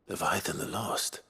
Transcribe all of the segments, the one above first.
Leviathan the Lost.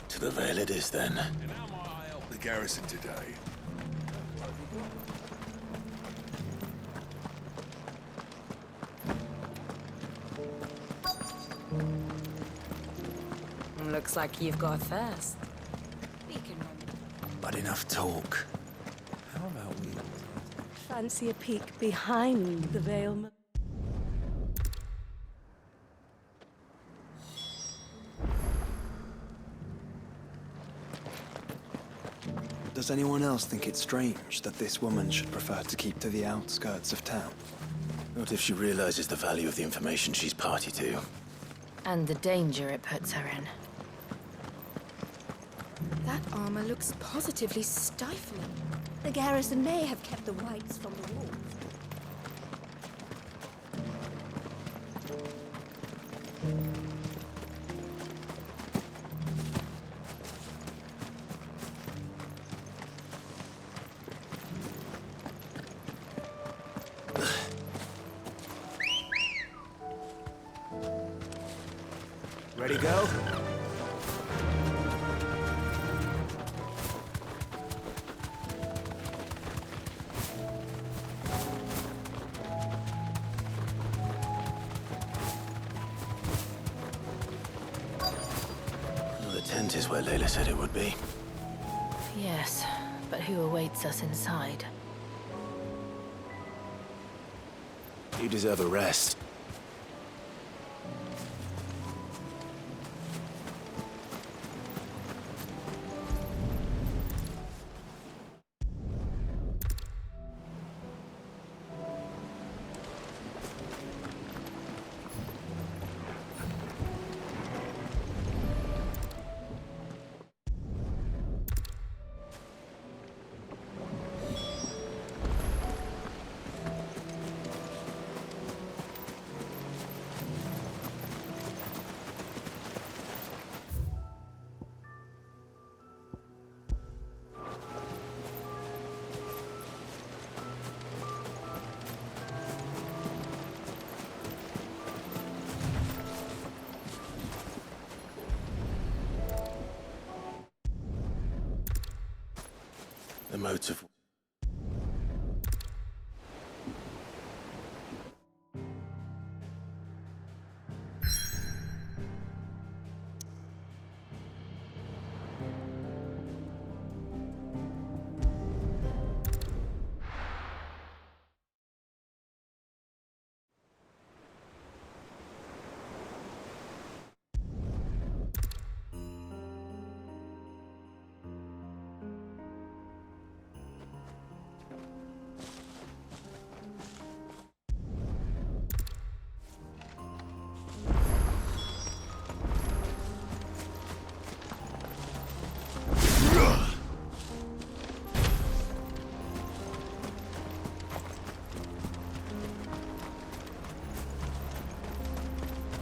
To the Vale it is, then. And how might I help the garrison today? Looks like you've got a thirst. But enough talk. How about we... Fancy a peek behind the veil? Does anyone else think it's strange that this woman should prefer to keep to the outskirts of town? Not if she realizes the value of the information she's party to. And the danger it puts her in. That armor looks positively stifling. The garrison may have kept the whites from the wolves. Ready, go? The tent is where Layla said it would be. Yes, but who awaits us inside? You deserve a rest. The motive.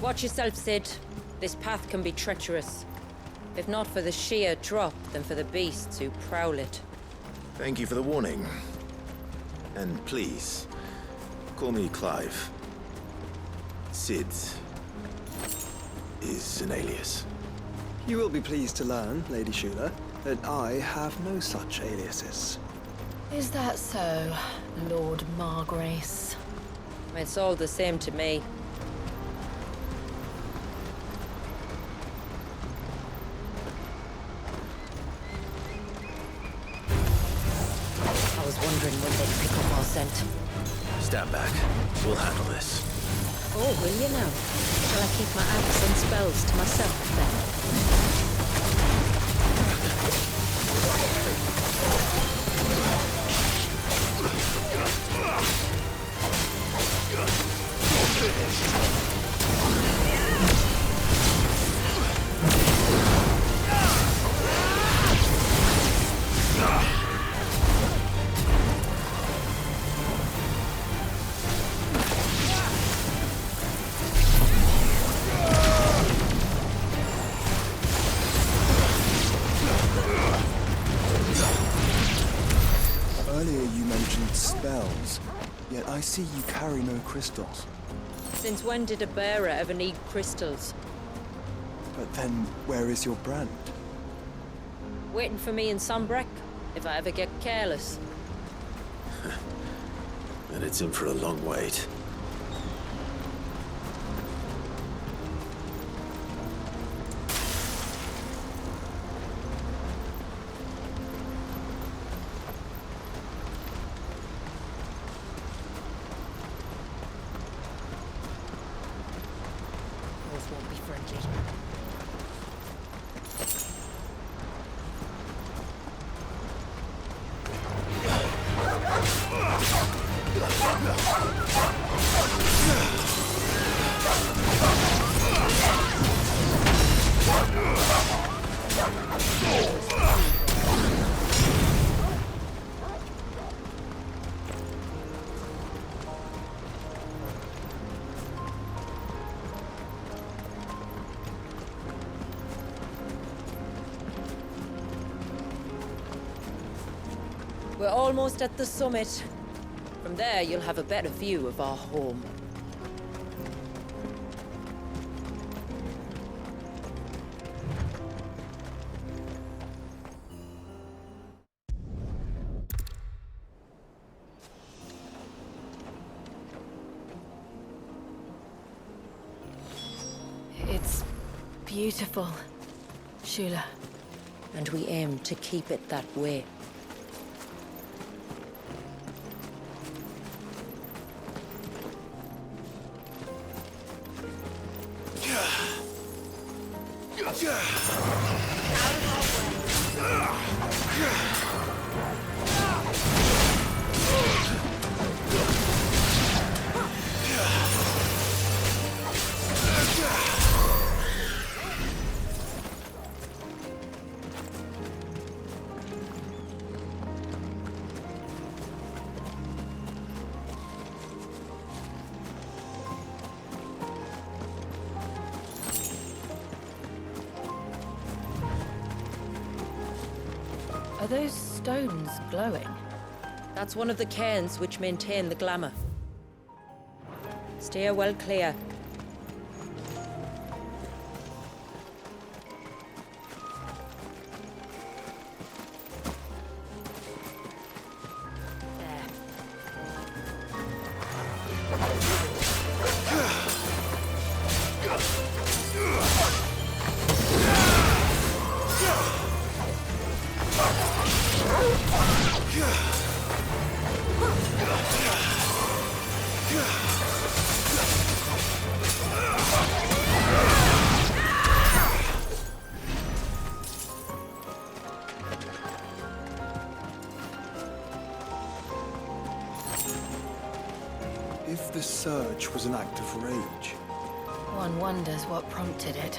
Watch yourself, Sid. This path can be treacherous. If not for the sheer drop, then for the beasts who prowl it. Thank you for the warning. And please, call me Clive. Sid is an alias. You will be pleased to learn, Lady Shula, that I have no such aliases. Is that so, Lord Margrace? It's all the same to me. I was wondering when they'd pick up our scent. Stand back. We'll handle this. Oh, will you now? Shall I keep my acts and spells to myself, then? I see you carry no crystals. Since when did a bearer ever need crystals? But then, where is your brand? Waiting for me in Sunbreck, if I ever get careless. And it's in for a long wait. Both won't be friendly. We're almost at the summit. From there, you'll have a better view of our home. It's beautiful, Shula. And we aim to keep it that way. Are those stones glowing? That's one of the cairns which maintain the glamour. Steer well clear. If the surge was an act of rage, One wonders what prompted it.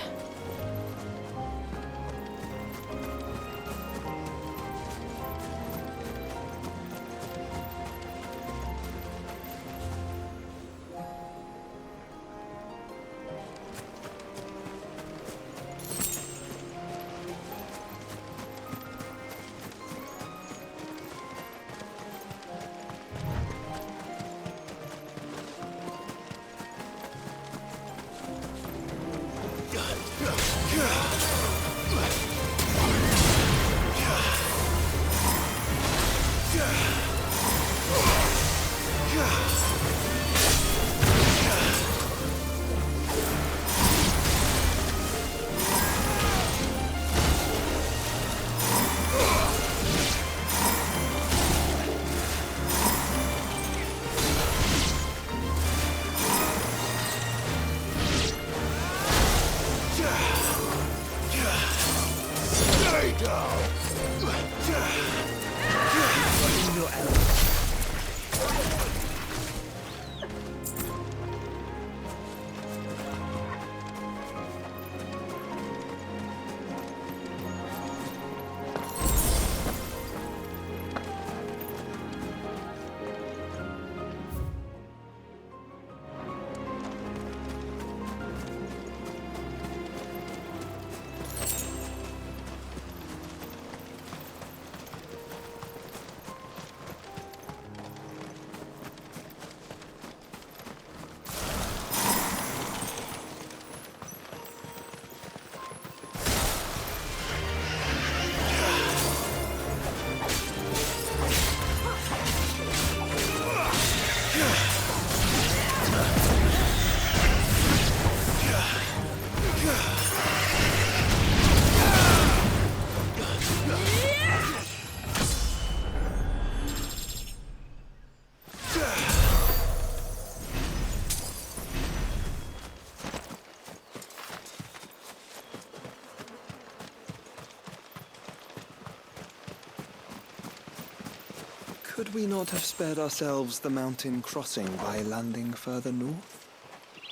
Could we not have spared ourselves the mountain crossing by landing further north?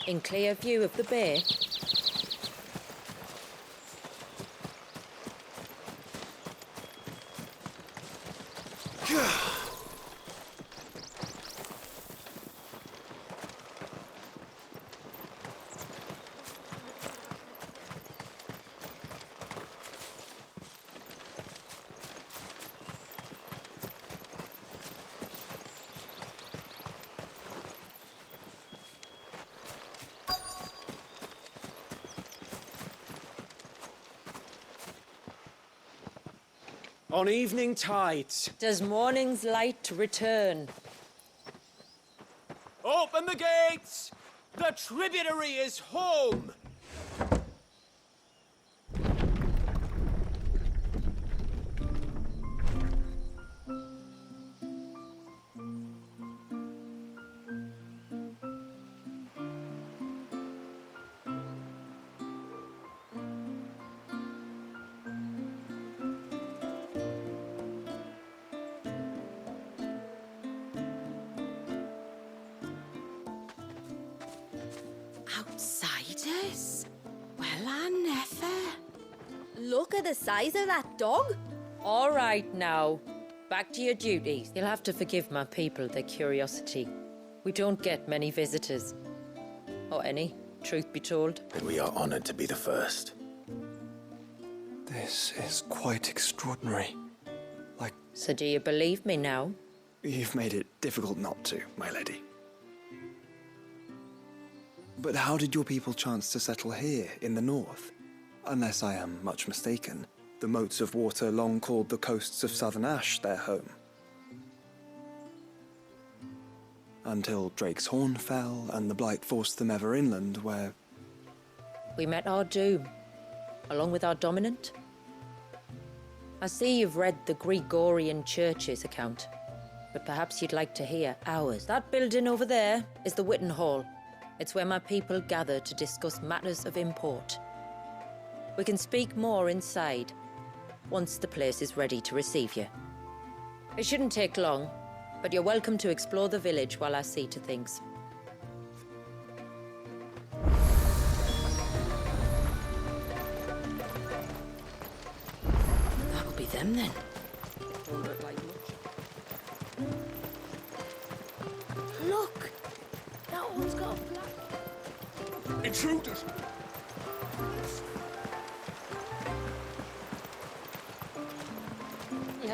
In clear view of the bay? On evening tides. Does morning's light return? Open the gates! The tributary is home! Outsiders? Well, I never. Look at the size of that dog. All right now. Back to your duties. You'll have to forgive my people their curiosity. We don't get many visitors. Or any, truth be told. And we are honored to be the first. This is quite extraordinary. Like, So do you believe me now? you've made it difficult not to, my lady. But how did your people chance to settle here in the north? Unless I am much mistaken, the moats of water long called the coasts of southern Ash their home. Until Drake's Horn fell and the Blight forced them ever inland, where... We met our doom, along with our dominant. I see you've read the Gregorian Church's account, but perhaps you'd like to hear ours. That building over there is the Witten Hall. It's where my people gather to discuss matters of import. We can speak more inside, once the place is ready to receive you. It shouldn't take long, but you're welcome to explore the village while I see to things. That'll be them then. Don't look like much. Look! That one's got a black... Intruders!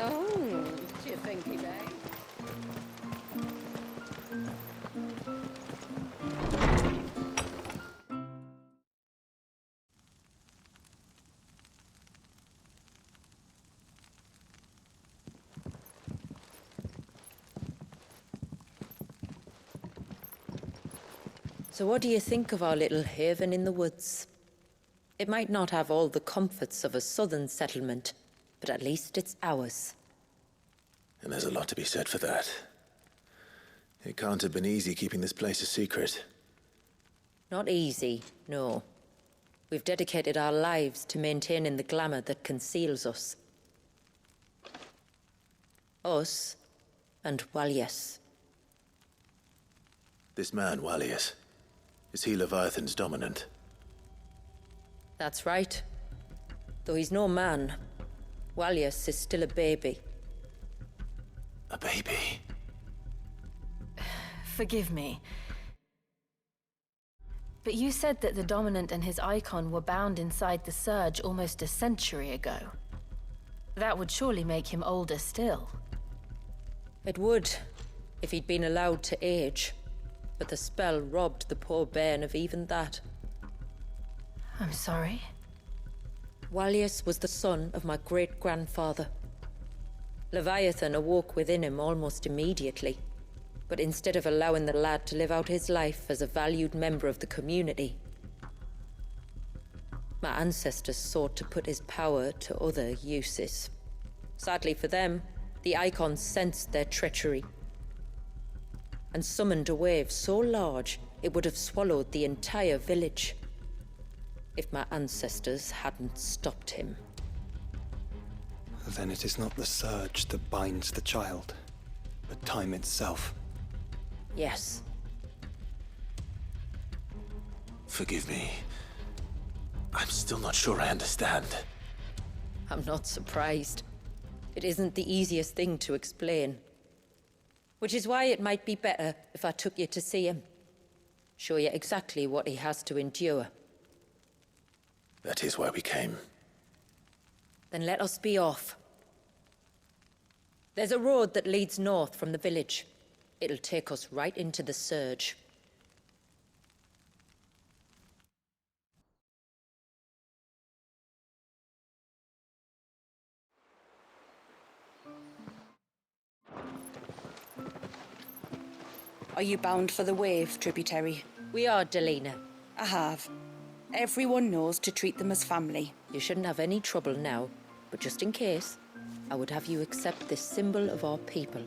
Oh, do you think he may? So what do you think of our little haven in the woods? It might not have all the comforts of a southern settlement, but at least it's ours. And there's a lot to be said for that. It can't have been easy keeping this place a secret. Not easy, no. We've dedicated our lives to maintaining the glamour that conceals us. Us and Walyas. This man, Walyas, is he Leviathan's dominant? That's right. Though he's no man, Walyas is still a baby. A baby? Forgive me. But you said that the Dominant and his Eikon were bound inside the Surge almost a century ago. That would surely make him older still. It would, if he'd been allowed to age. But the spell robbed the poor bairn of even that. I'm sorry. Walyas was the son of my great-grandfather. Leviathan awoke within him almost immediately. But instead of allowing the lad to live out his life as a valued member of the community, my ancestors sought to put his power to other uses. Sadly for them, the Eikon sensed their treachery and summoned a wave so large it would have swallowed the entire village if my ancestors hadn't stopped him. Then it is not the Surge that binds the child, but time itself. Yes. Forgive me. I'm still not sure I understand. I'm not surprised. It isn't the easiest thing to explain. Which is why it might be better if I took you to see him. Show you exactly what he has to endure. That is why we came. Then let us be off. There's a road that leads north from the village. It'll take us right into the surge. Are you bound for the wave, tributary? We are, Delina. I have. Everyone knows to treat them as family. You shouldn't have any trouble now, but just in case, I would have you accept this symbol of our people.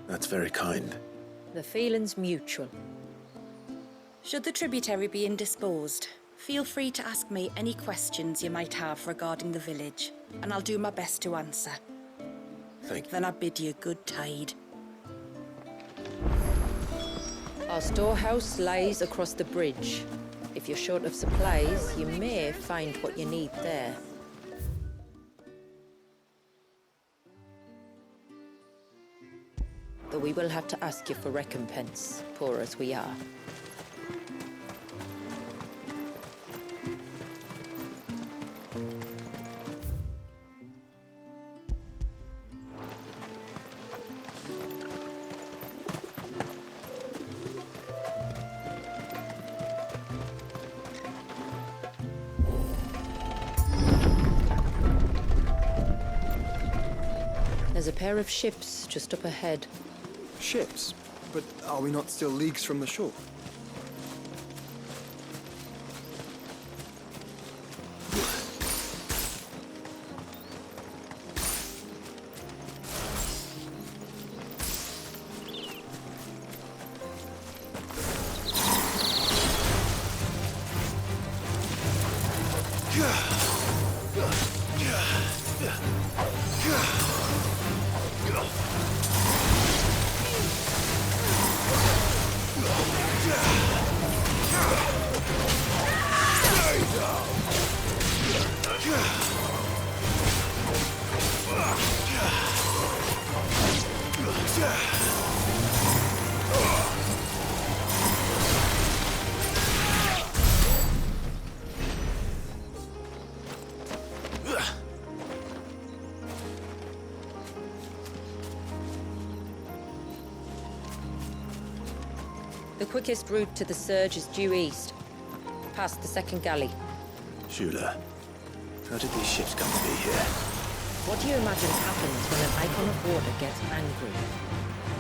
That's very kind. The feeling's mutual. Should the tributary be indisposed, feel free to ask me any questions you might have regarding the village, and I'll do my best to answer. Thank you. Then I bid you good tide. Our storehouse lies across the bridge. If you're short of supplies, you may find what you need there. But we will have to ask you for recompense, poor as we are. There's a pair of ships just up ahead. Ships? But are we not still leagues from the shore? The quickest route to the surge is due east, past the second galley. Shula, how did these ships come to be here? What do you imagine happens when an icon of water gets angry?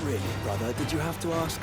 Really, brother, did you have to ask?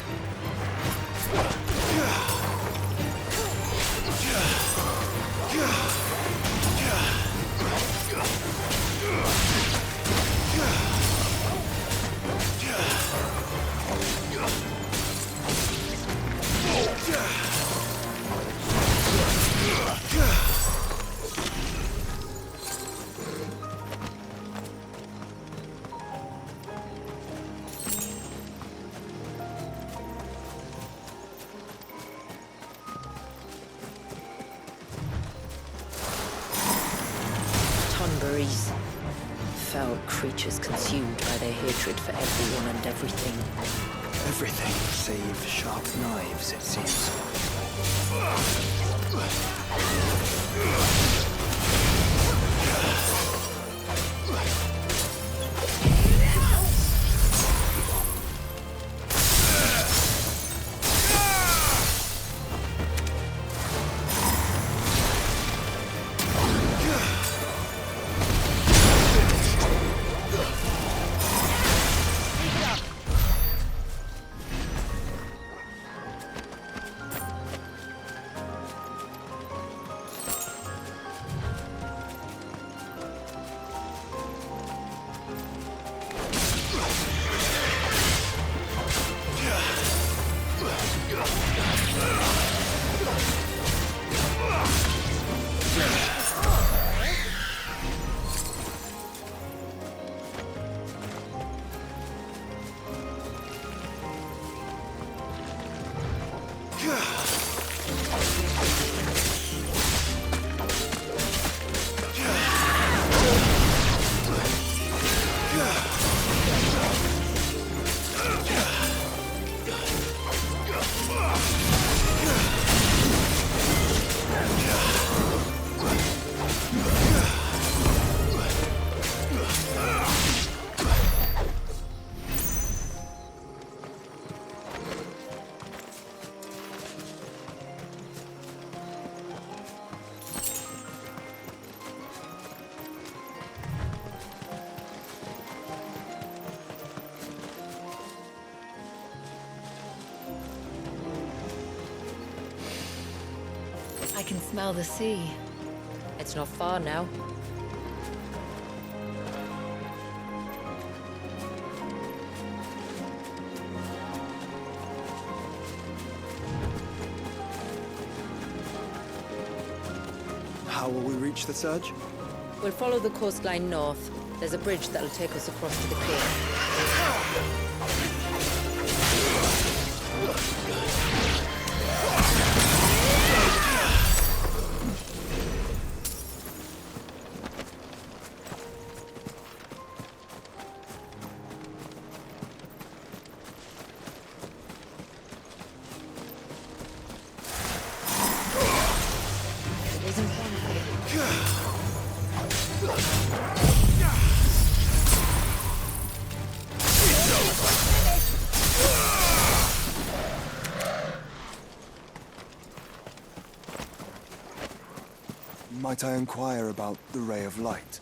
Tonberries. Foul creatures consumed by their hatred for everyone and everything. Everything save sharp knives, it seems. I can smell the sea. It's not far now. How will we reach the surge? We'll follow the coastline north. There's a bridge that'll take us across to the pier. It isn't far. Might I inquire about the ray of light?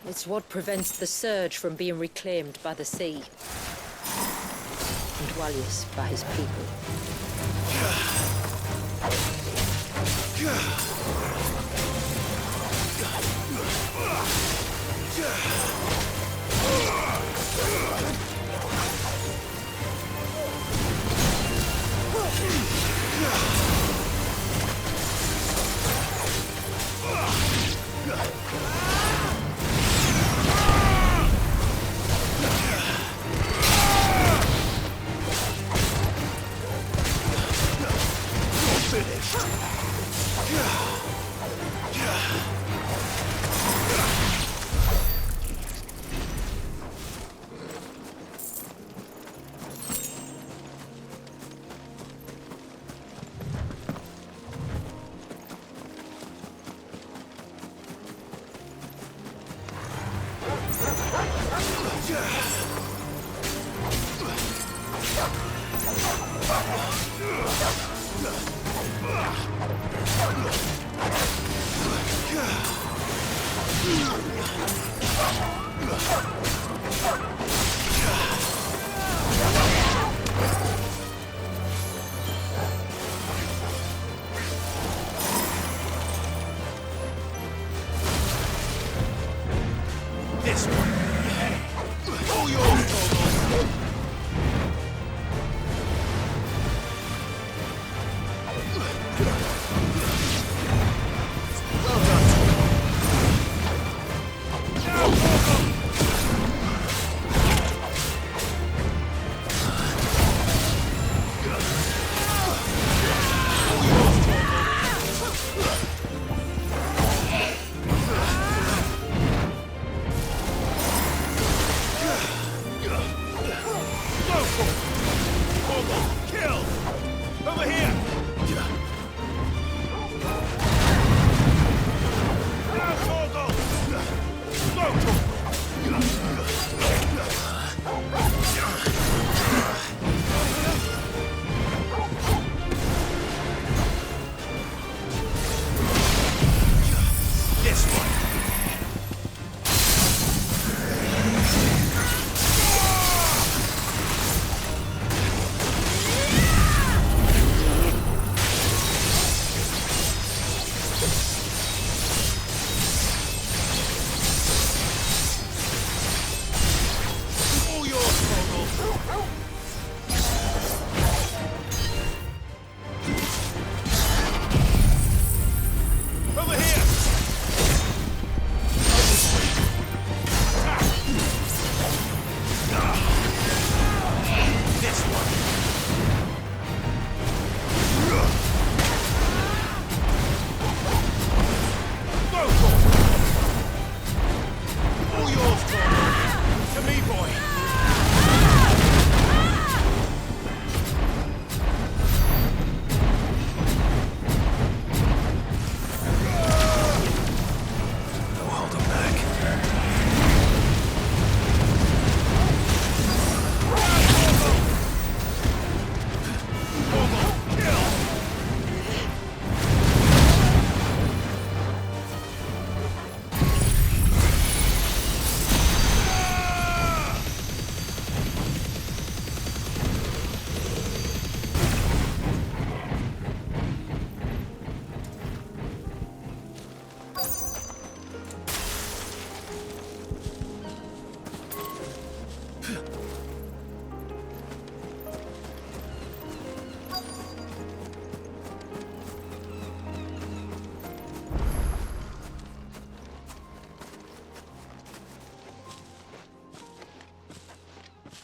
It's what prevents the surge from being reclaimed by the sea. And Walius by his people. This one. All yours, Torvald. Well done.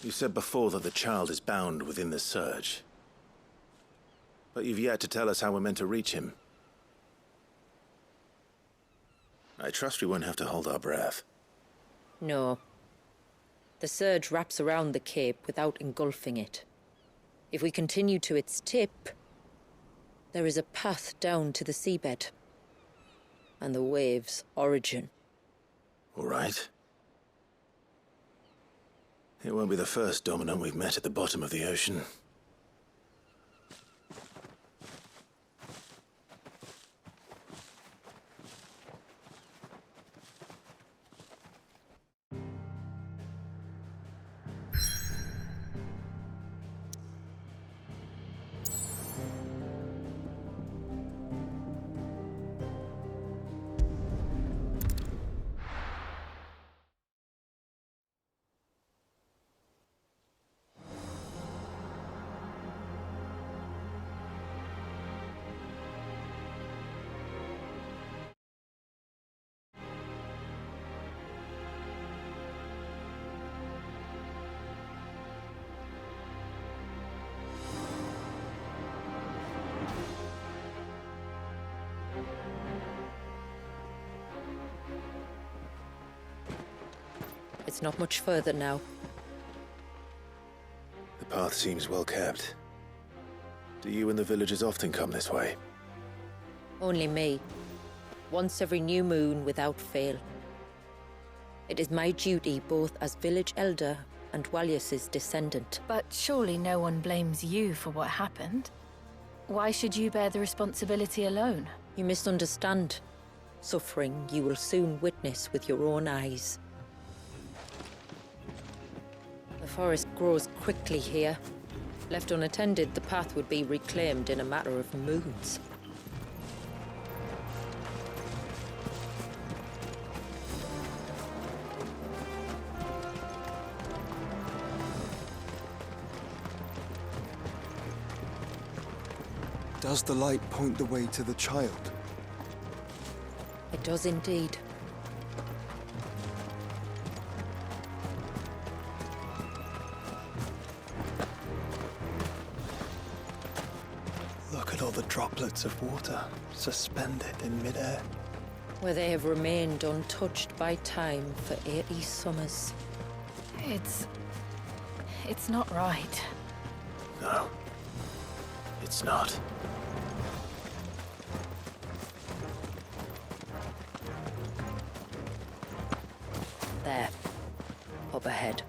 You said before that the child is bound within the surge. But you've yet to tell us how we're meant to reach him. I trust we won't have to hold our breath. No. The surge wraps around the cape without engulfing it. If we continue to its tip, there is a path down to the seabed. And the wave's origin. All right. It won't be the first dominant we've met at the bottom of the ocean. It's not much further now. The path seems well kept. Do you and the villagers often come this way? Only me. Once every new moon without fail. It is my duty both as village elder and Walius's descendant. But surely no one blames you for what happened. Why should you bear the responsibility alone? You misunderstand. Suffering you will soon witness with your own eyes. The forest grows quickly here. Left unattended, the path would be reclaimed in a matter of moons. Does the light point the way to the child? It does indeed. Look at all the droplets of water suspended in midair. Where they have remained untouched by time for 80 summers. It's not right. No. It's not. There. Up ahead.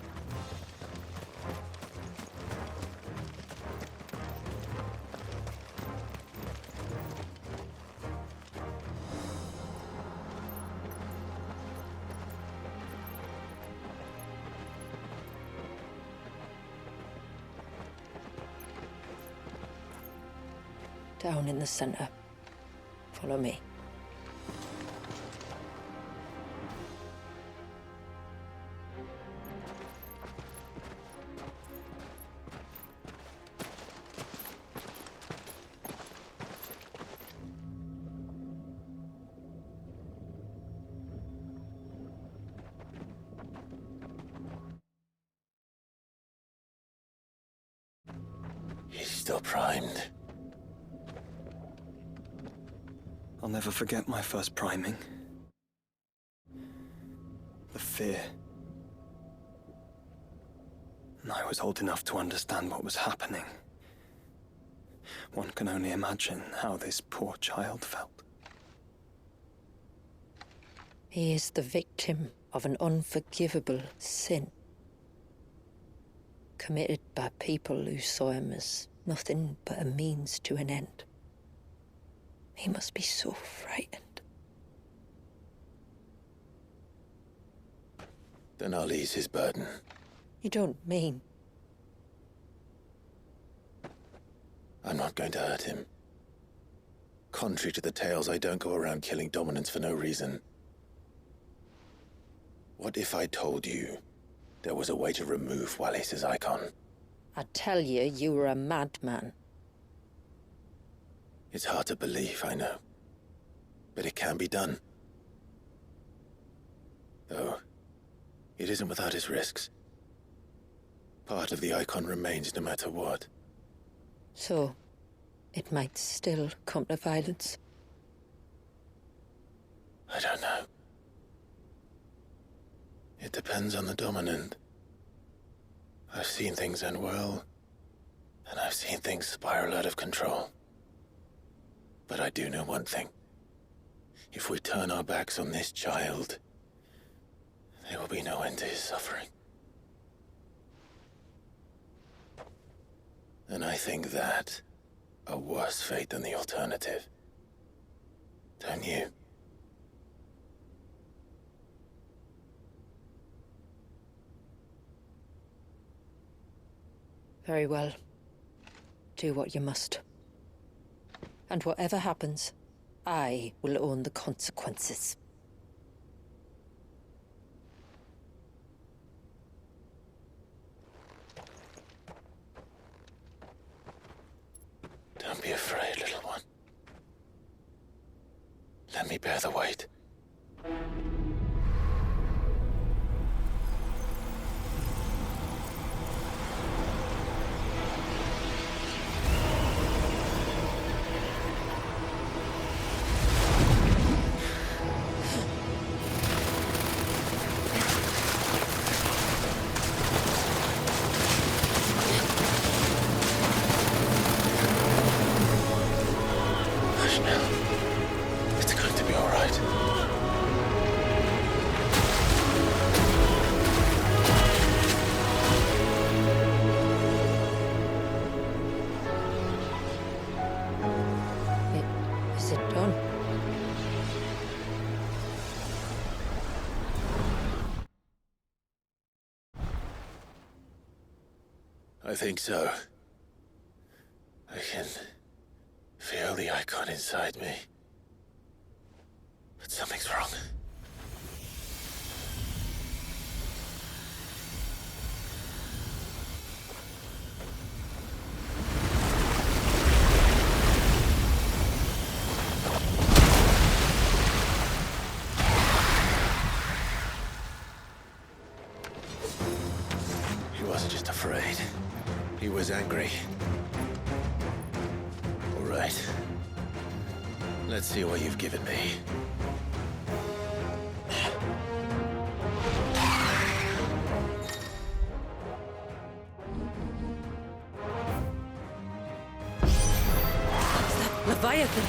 Down in the center. Follow me. He's still primed. I'll never forget my first priming. The fear. And I was old enough to understand what was happening. One can only imagine how this poor child felt. He is the victim of an unforgivable sin. Committed by people who saw him as nothing but a means to an end. He must be so frightened. Then I'll ease his burden. You don't mean? I'm not going to hurt him. Contrary to the tales, I don't go around killing dominants for no reason. What if I told you there was a way to remove Walius's Eikon? I'd tell you you were a madman. It's hard to believe, I know. But it can be done. Though, it isn't without its risks. Part of the Eikon remains no matter what. So, it might still come to violence. I don't know. It depends on the dominant. I've seen things end well, and I've seen things spiral out of control. But I do know one thing. If we turn our backs on this child, there will be no end to his suffering. And I think that a worse fate than the alternative. Don't you? Very well. Do what you must. And whatever happens, I will own the consequences. Don't be afraid, little one. Let me bear the weight. Hush now. It's going to be all right. Is it done? I think so. I can feel the Eikon inside me. But something's wrong. He wasn't just afraid. He was angry. All right. Let's see what you've given me. Leviathan!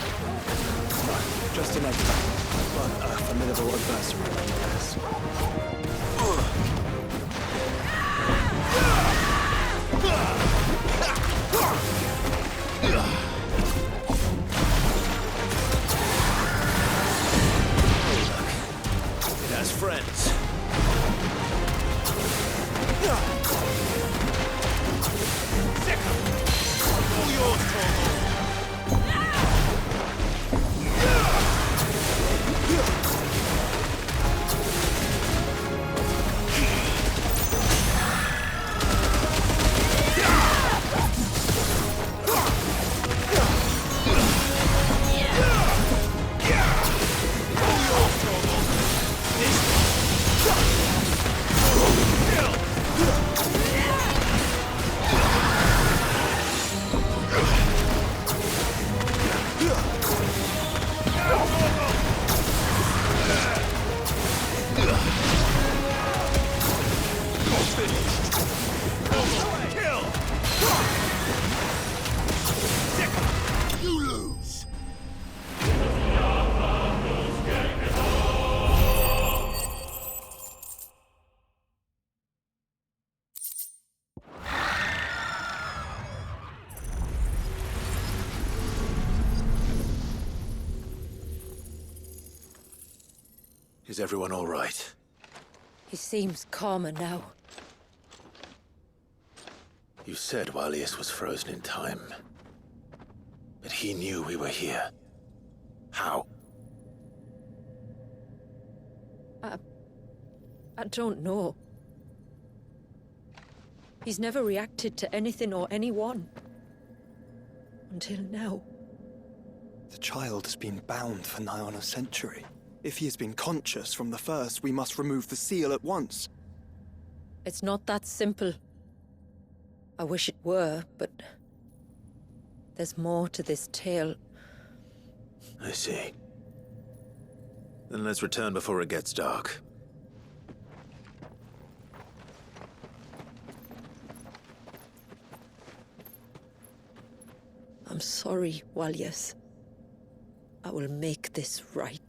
Just an enemy, but a formidable adversary, yes. It has friends. All yours, Torgal. You lose. Is everyone all right? He seems calmer now. You said Walius was frozen in time. But he knew we were here. How? I don't know. He's never reacted to anything or anyone. Until now. The child has been bound for nigh on a century. If he has been conscious from the first, we must remove the seal at once. It's not that simple. I wish it were, but there's more to this tale. I see. Then let's return before it gets dark. I'm sorry, Walyas. I will make this right.